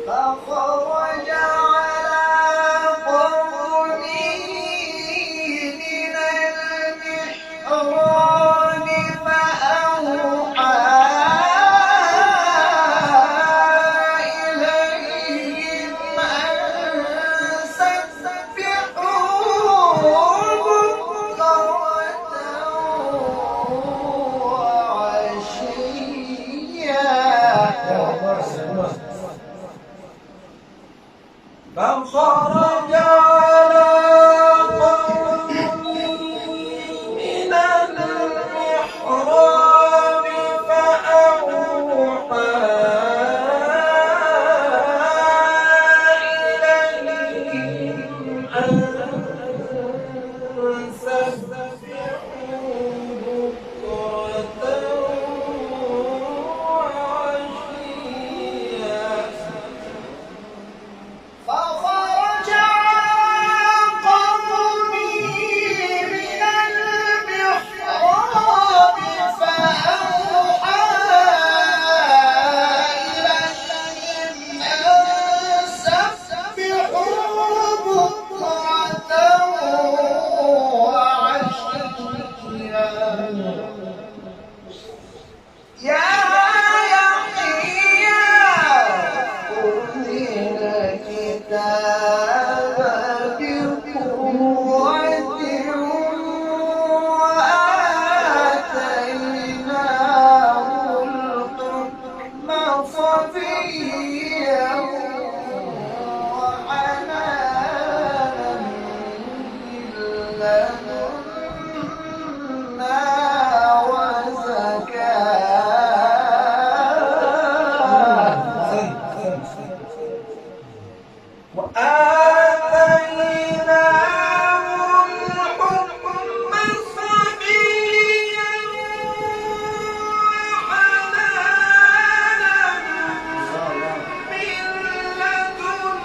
فخرج على قومه من المحراب فأوحى إليهم أن سبحوا بكرة وعشيا. فخرج على قومه من المحراب فأوحى إليهم أن سبحوا بكرة وعشيا. فخرج على قومه من المحراب فأوحى إليهم أن سبحوا بكرة وعشيا. يا يحيى خذ الكتاب بقوة وآتيناه الحكم صبيا وحنانا من لدنا وآتيناه الحكم صبيا وحنانا من لدنا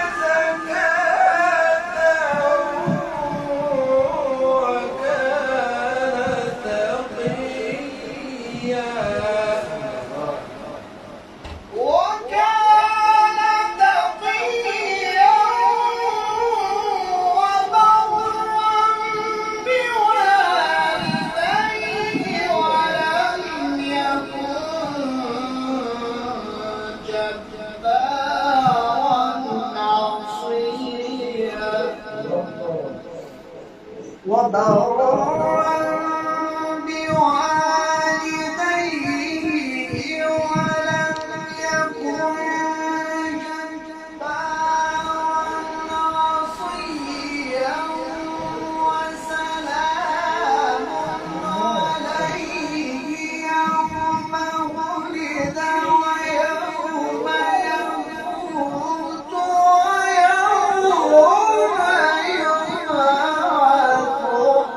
وزكاة وكان تقيا. وكان تقيا وبرا بوالديه ولم يكن جبارا عصيا. وبرا بوالديه ولم يكن جبارا عصيا. وسلام عليه يوم ولد ويوم يموت ويوم يبعث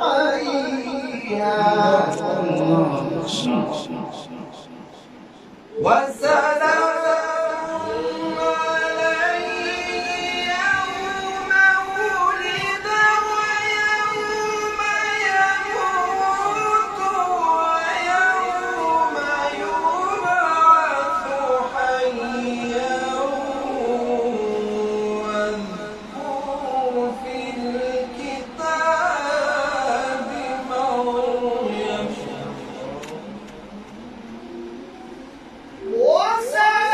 حيا. وسلام عليه يوم ولد ويوم يموت ويوم يبعث حيا. واذكر في الكتاب مريم. وسلام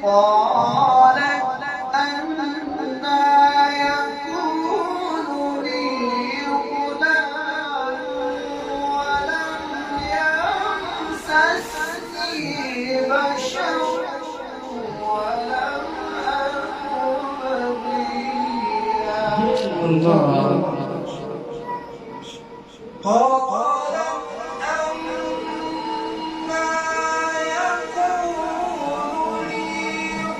قالت أنى يكون لي غلام ولم يمسسني بشر ولم أك بغيا. قالت أنى يكون لي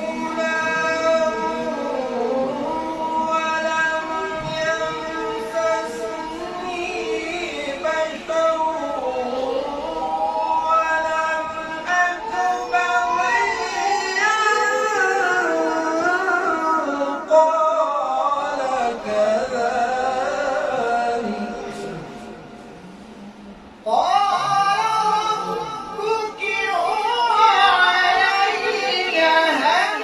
غلام ولم يمسسني بشر ولم أك بغيا. قال كذلك قال ربك هو علي هين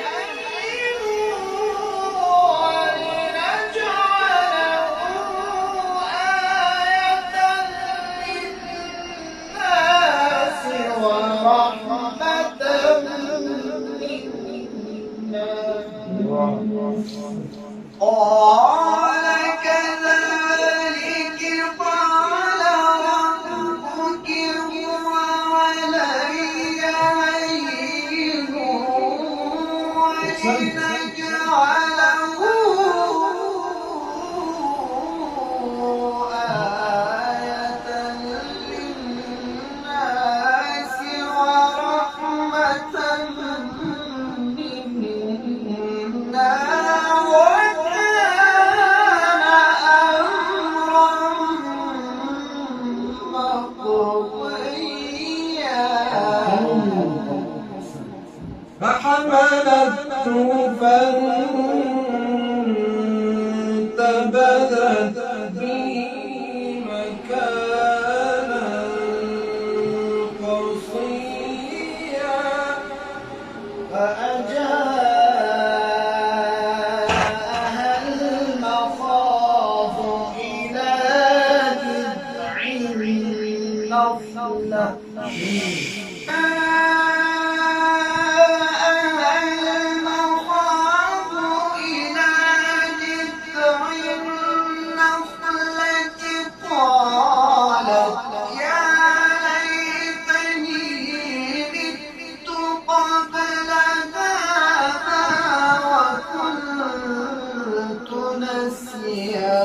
ولنجعله آية للناس ورحمة منا. قال كذلك قال ربك هو علي هين ولنجعله آية للناس ورحمة منا وكان أمرا مقضيا. فحملته فانتبذت به مكانا قصيا. فأجاءها المخاض إلى جذع النخلة قالت يا ليتني مت قبل هذا وكنت نسيا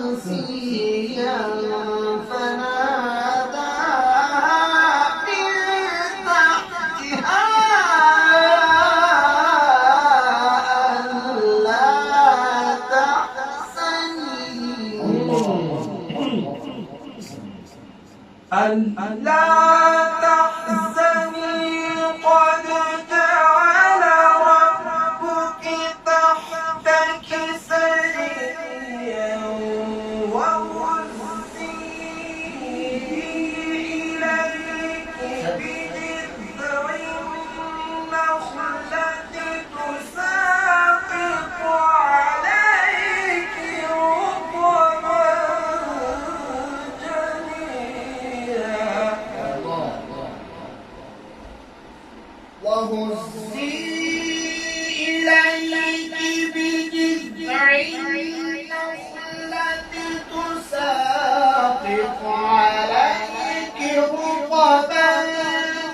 منسيا. فناداها من تحتها ألا تحزني ألا تحزني قد جعل ربك تحتك سريا وهزي إليك بجذع النخلة تساقط عليك رطبا جنيا. وهزي إليك بجذع النخلة تساقط عليك رطبا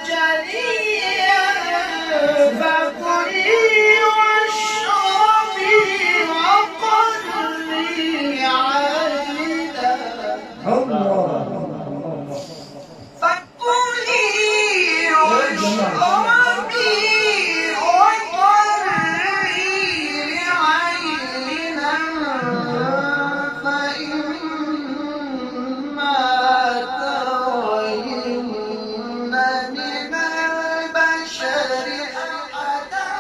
جنيا. فكلي واشربي وقري عينا. فكلي واشربي وقري عينا فإما ترين من البشر أحدا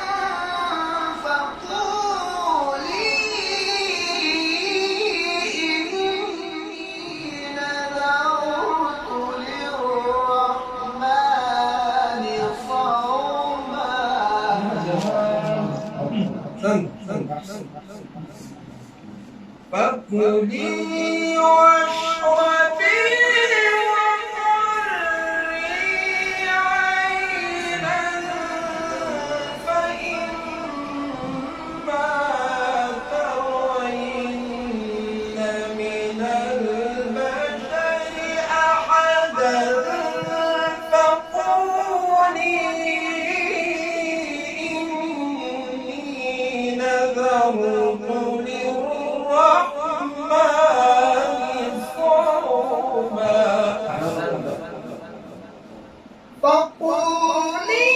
فقولي إني نذرت للرحمن صوما. فكلي واشربي وقري عينا نذرت للرحمن صوما. فقولي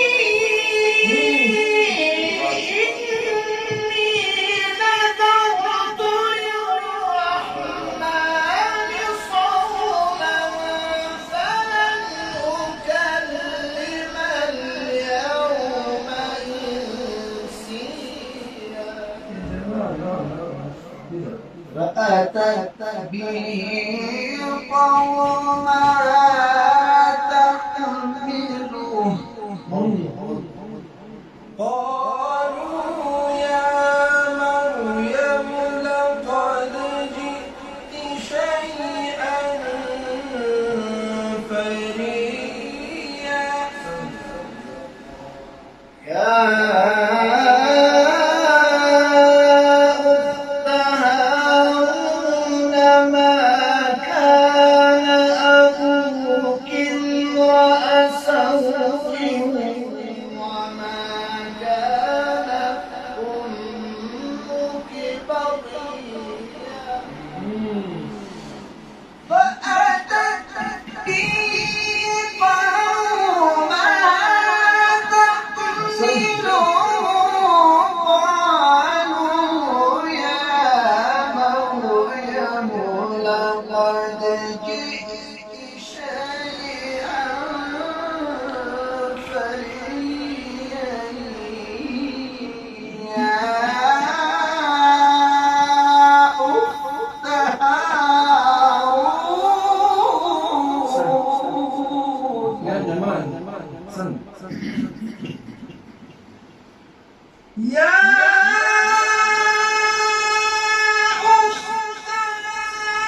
فأتت به قومها تحمله قالوا يا مريم لقد جئت شيئا فريا. يا أخت هارون ما كان أبوك امرأ سوء وما كانت أمك بغيا. فأتت به قومها تحمله قالوا يا مريم لقد جئت شيئا فريا. يا أخت هارون يا جمال يا أخت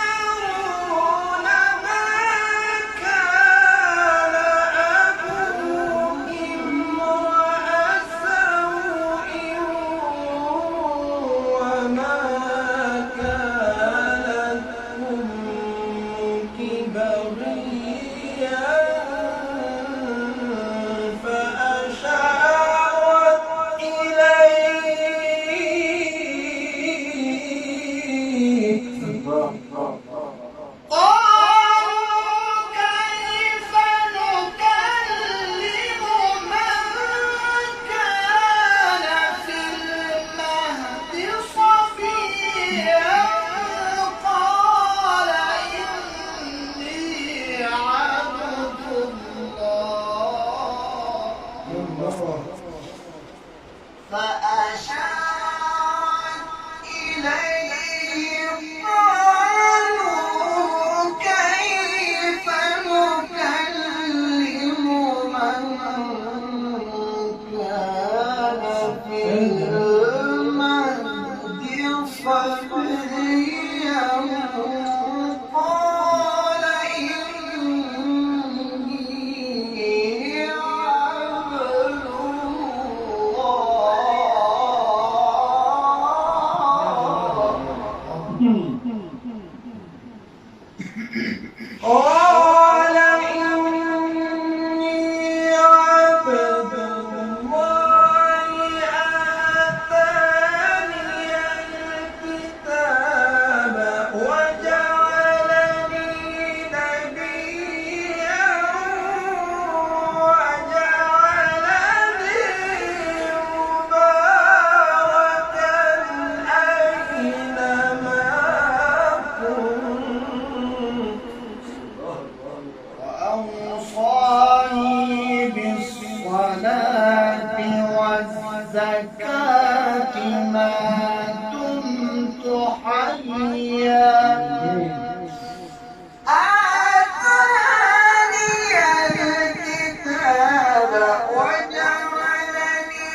هارون ما كان أبوك امرأ سوء وما كانت أمك بغيا. فأشارت إليه قالوا كيف نكلم من كان في المهد صبيا. قال إني عبد الله. فأشارت إليه قالوا كيف نكلم من كان في المهد صبيا. قال إني عبد قال إني عبد الله آتاني الكتاب وجعلني نبيا وجعلني مباركا أينما كنت وأوصاني بالصلاة والزكاة ما دمت حيا. آتاني الكتاب وجعلني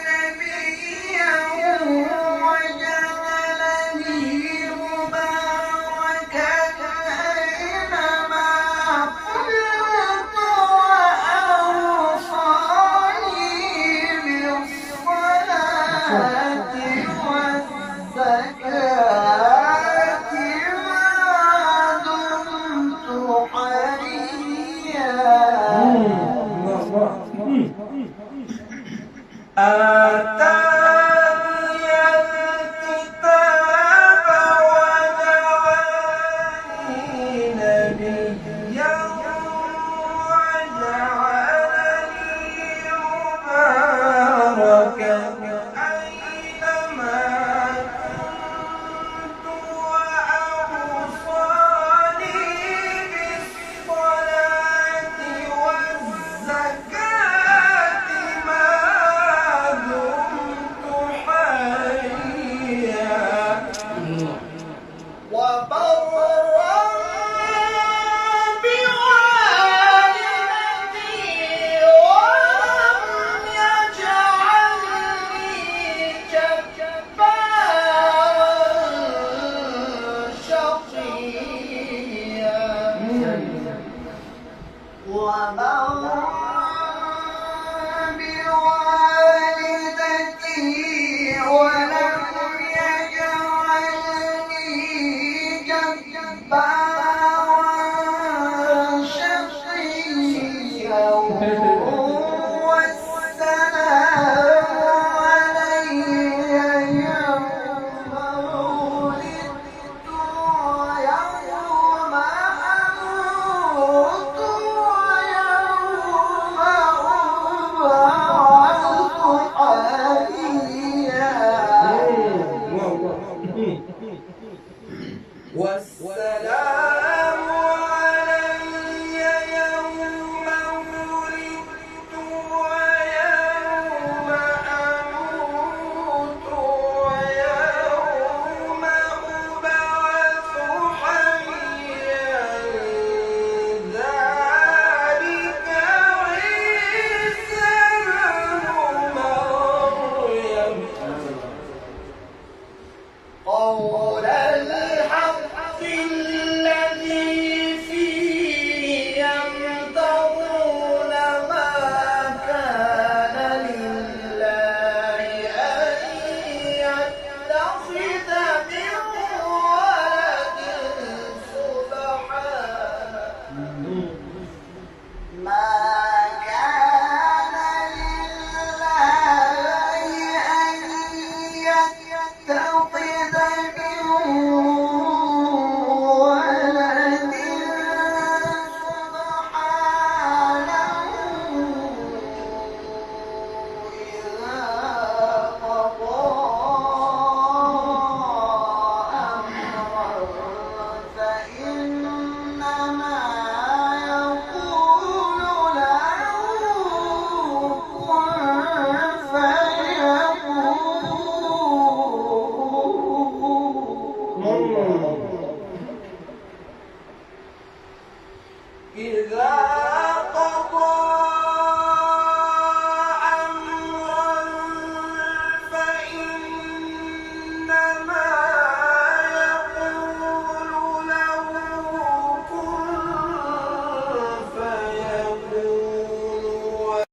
نبيا وجعلني مباركا أينما كنت وأوصاني بالصلاة والزكاة ما دمت حيا. آتاني